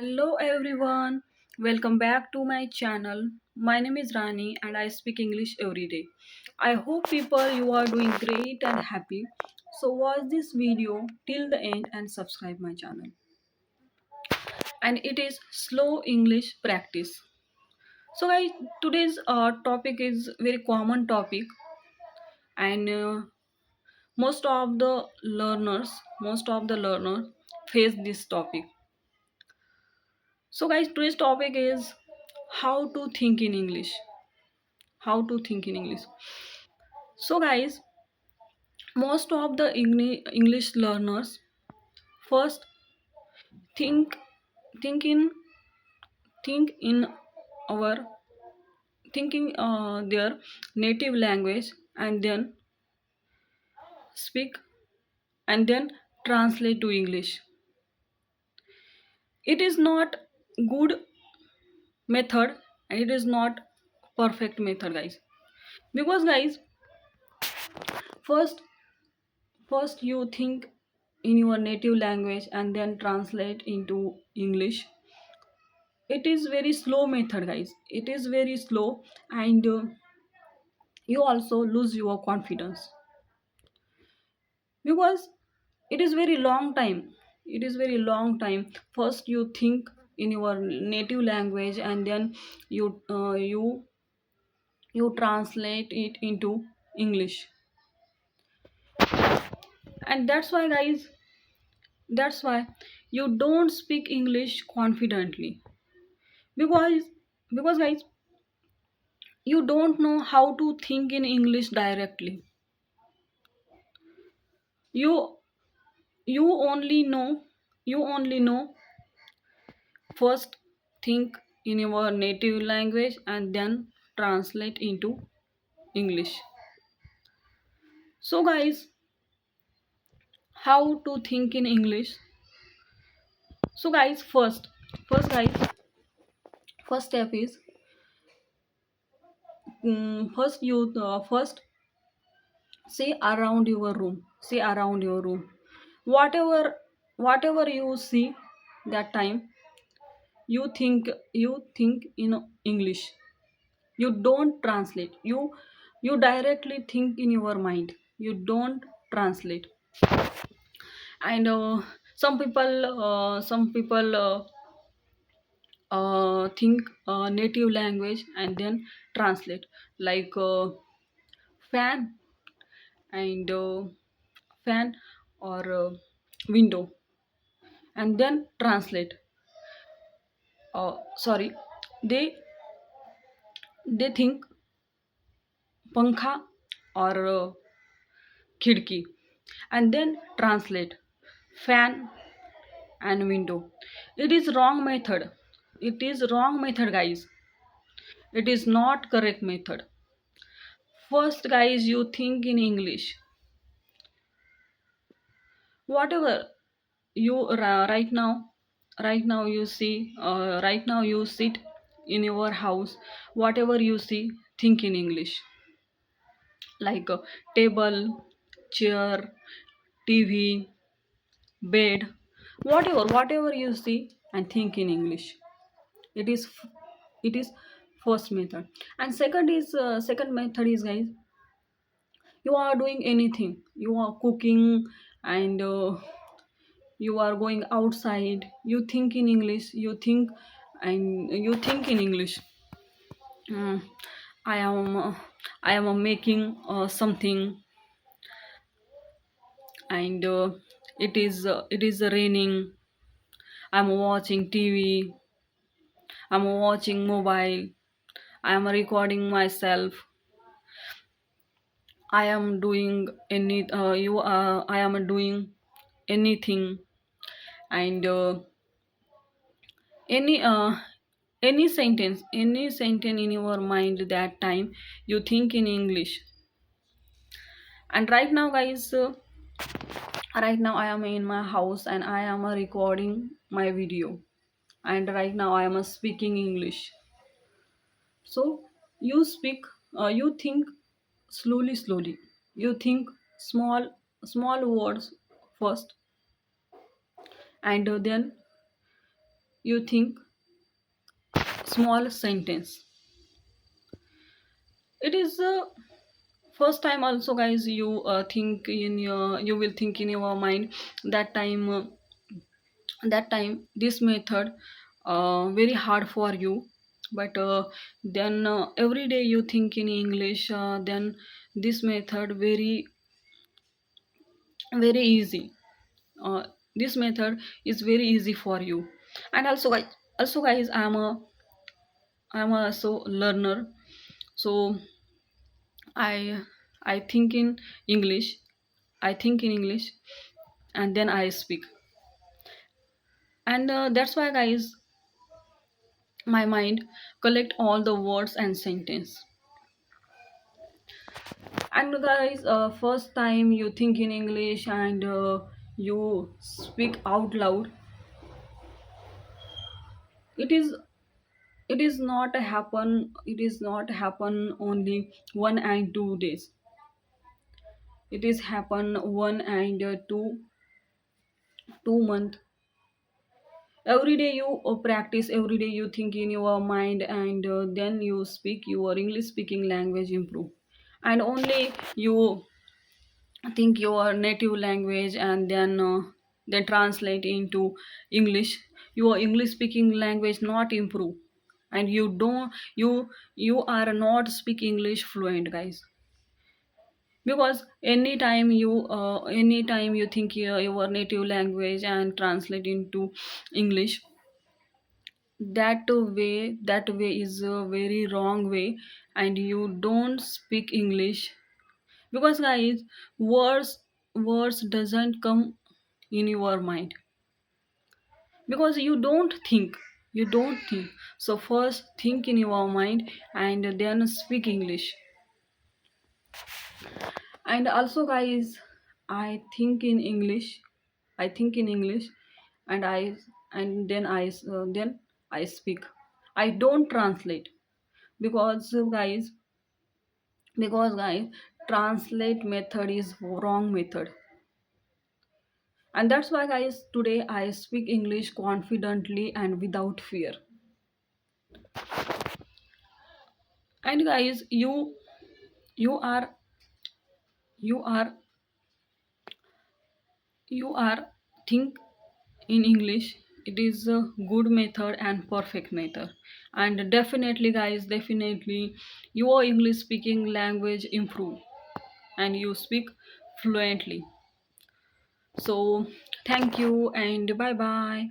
Hello everyone, welcome back to my channel. My name is Rani and I speak English every day. I hope people you are doing great and happy. So watch this video till the end and subscribe my channel. And it is slow English practice. So guys, today's topic is very common topic and most of the learner face this topic. So guys, today's topic is how to think in English. How to think in English. So guys, most of the English learners first think think in think in our thinking their native language and then speak and then translate to English. It is not good method and it is not perfect method guys. Because guys, first first you think in your native language and then translate into English. It is very slow method guys, it is very slow, and you also lose your confidence because it is very long time. It is very long time. First you think in your native language and then you translate it into English. And that's why guys, that's why you don't speak English confidently. Because because guys, you don't know how to think in English directly. You you only know you only know first think in your native language and then translate into English. So guys, how to think in English. So guys, first guys, first step is first see around your room. See around your room, whatever you see that time, you think in English. You don't translate. You directly think in your mind. You don't translate. And some people think native language and then translate, like fan and fan or window, and then translate. Sorry, they they think pankha or khidki, and then translate fan and window. It is wrong method. It is wrong method guys. It is not correct method. First guys, you think in English. Whatever you right now you see, right now you sit in your house, whatever you see, think in English, like table, chair, TV, bed, whatever you see, and think in English. It is it is first method. And second method is guys, you are doing anything, you are cooking, and you are going outside, you think in English. You think, and you think in English. Mm, I am making something, and it is raining. I'm watching TV. I'm watching mobile. I am recording myself. I am doing any you I am doing anything, and any any sentence in your mind that time, you think in English. And right now I am in my house and I am recording my video, and right now I am speaking English. So you think slowly. You think small words first, and then you think small sentence. It is first time also, guys, you think in your, you will think in your mind that time, that time this method very hard for you, but then every day you think in English, then this method very very easy. uh, this method is very easy for you. And also guys, I'm a also learner. So i I think in English, I think in English, and then I speak. And that's why, guys, my mind collect all the words and sentence. And guys, first time you think in English and you speak out loud, it is, it is not happen, it is not happen only 1 and 2 days. It is happen 1 and 2 month. Every day you practice, every day you think in your mind, and then you speak, your English speaking language improve. And only you think your native language, and then translate into English, your English speaking language not improve. And you don't, you are not speak English fluent, guys. Because anytime you think your native language and translate into English, that way is a very wrong way. And you don't speak English. Because, guys, words doesn't come in your mind, because you don't think. So first think in your mind, and then speak English. And also, guys, I think in English, I think in English, and then I speak. I don't translate. Because guys, translate method is wrong method. And that's why, guys, today I speak English confidently and without fear. And guys, you are you are you are think in English. It is a good method and perfect method. And definitely, guys, definitely your English speaking language improve, and you speak fluently. So thank you and bye bye.